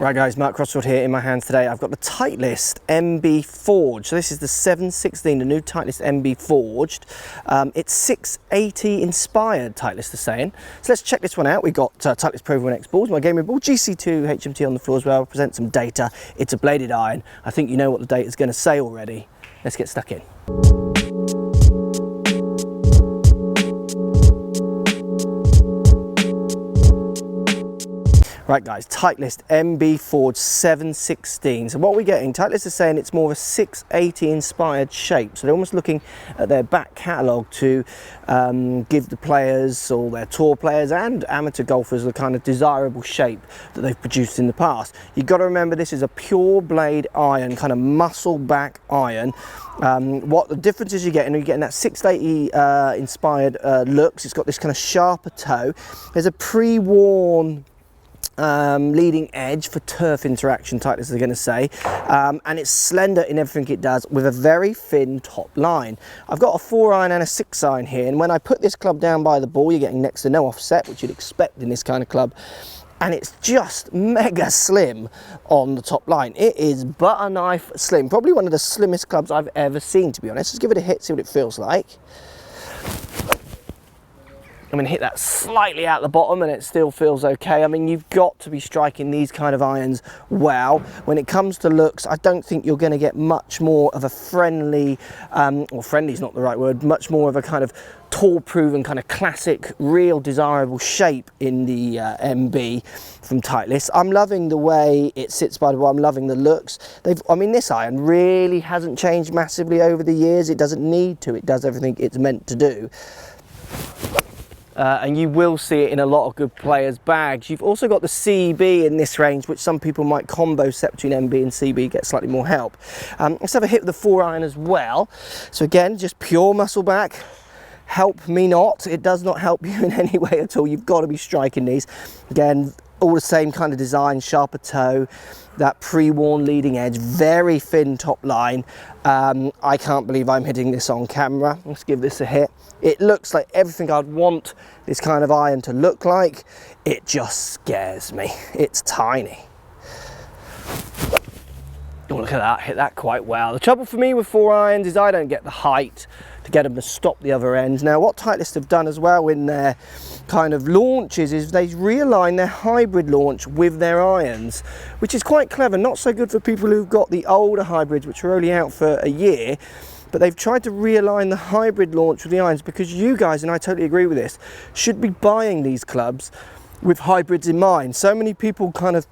Right guys, Mark Crossfield here. In my hands today I've got the Titleist MB Forged. So this is the 716, the new Titleist MB Forged. It's 680 inspired, Titleist is saying. So let's check this one out. We've got Titleist Pro V1X balls, my gaming ball, GC2 HMT on the floor as well. I'll present some data. It's a bladed iron. I think you know what the data is going to say already. Let's get stuck in. Right guys, Titleist MB Forged 716. So what we're getting, Titleist is saying it's more of a 680 inspired shape. So they're almost looking at their back catalogue to give the players, or their tour players and amateur golfers, the kind of desirable shape that they've produced in the past. You've got to remember this is a pure blade iron, kind of muscle back iron. What the difference is you're getting that 680 inspired looks. It's got this kind of sharper toe. There's a pre-worn leading edge for turf interaction, Titleist are going to say, and it's slender in everything it does with a very thin top line. I've got a 4-iron and a 6-iron here, and when I put this club down by the ball, you're getting next to no offset, which you'd expect in this kind of club, and it's just mega slim on the top line. It is butter knife slim, probably one of the slimmest clubs I've ever seen, to be honest. Let's give it a hit, see what it feels like. I'm going to hit that slightly out the bottom and it still feels okay. I mean, you've got to be striking these kind of irons well. When it comes to looks, I don't think you're going to get much more of a friendly, or friendly is not the right word, much more of a kind of tour-proven, kind of classic, real desirable shape in the MB from Titleist. I'm loving the way it sits by the ball. I'm loving the looks. I mean, this iron really hasn't changed massively over the years. It doesn't need to. It does everything it's meant to do. And you will see it in a lot of good players' bags. You've also got the CB in this range, which some people might combo set between MB and CB, get slightly more help. Let's have a hit with the 4-iron as well. So again, just pure muscle back. Help me not. It does not help you in any way at all. You've got to be striking these. Again, all the same kind of design, sharper toe, that pre-worn leading edge, very thin top line. I can't believe I'm hitting this on camera. Let's give this a hit. It looks like everything I'd want this kind of iron to look like. It just scares me. It's tiny. Oh, look at that, hit that quite well. The trouble for me with 4-irons is I don't get the height to get them to stop the other ends. Now, what Titleist have done as well in their kind of launches is they've realigned their hybrid launch with their irons, which is quite clever. Not so good for people who've got the older hybrids, which are only out for a year, but they've tried to realign the hybrid launch with the irons, because you guys, and I totally agree with this, should be buying these clubs with hybrids in mind. So many people kind of,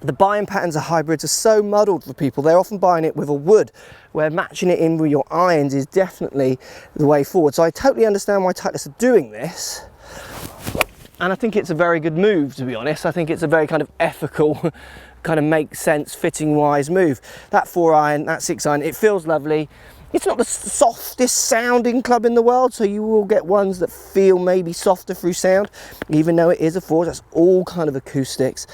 the buying patterns of hybrids are so muddled for people. They're often buying it with a wood, where matching it in with your irons is definitely the way forward. So I totally understand why Titleist are doing this. And I think it's a very good move, to be honest. I think it's a very kind of ethical, kind of makes sense, fitting wise move. That 4-iron, that 6-iron, it feels lovely. It's not the softest sounding club in the world, so you will get ones that feel maybe softer through sound, even though it is a Forged. That's all kind of acoustics.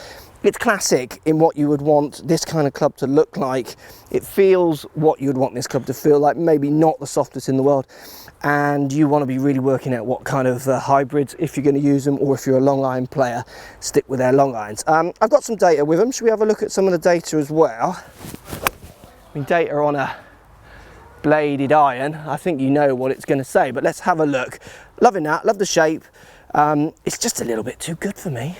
It's classic in what you would want this kind of club to look like. It feels what you would want this club to feel like, maybe not the softest in the world. And you want to be really working out what kind of hybrids, if you're going to use them, or if you're a long iron player, stick with their long irons. I've got some data with them. Should we have a look at some of the data as well? I mean, data on a bladed iron, I think you know what it's going to say, but let's have a look. Loving that, love the shape. It's just a little bit too good for me.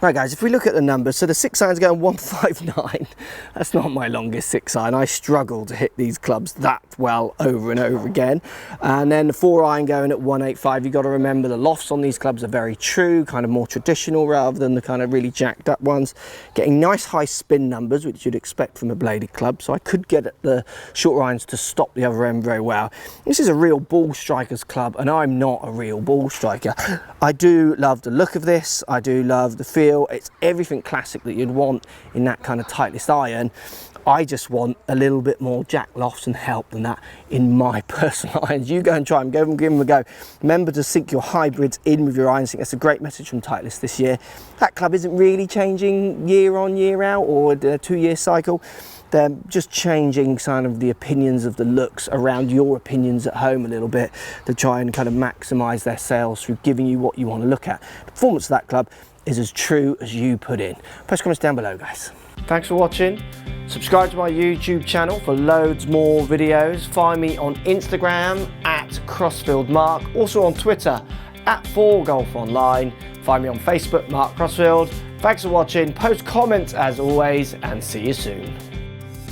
Right guys, if we look at the numbers, so the 6-iron's going 159. That's not my longest 6-iron. I struggle to hit these clubs that well over and over again. And then the 4-iron going at 185. You've got to remember the lofts on these clubs are very true, kind of more traditional rather than the kind of really jacked up ones. Getting nice high spin numbers, which you'd expect from a bladed club. So I could get the short irons to stop the other end very well. This is a real ball striker's club, and I'm not a real ball striker. I do love the look of this. I do love the feel. It's everything classic that you'd want in that kind of Titleist iron. I just want a little bit more jack lofts and help than that in my personal irons. You go and try them, give them a go. Remember to sync your hybrids in with your irons. I think that's a great message from Titleist this year. That club isn't really changing year on, year out, or a 2-year cycle. They're just changing kind of the opinions of the looks around your opinions at home a little bit to try and kind of maximise their sales through giving you what you want to look at. The performance of that club is as true as you put in. Post comments down below, guys. Thanks for watching. Subscribe to my YouTube channel for loads more videos. Find me on Instagram at Crossfield Mark, also on Twitter at 4golfonline. Find me on Facebook, Mark Crossfield. Thanks for watching. Post comments as always, and see you soon.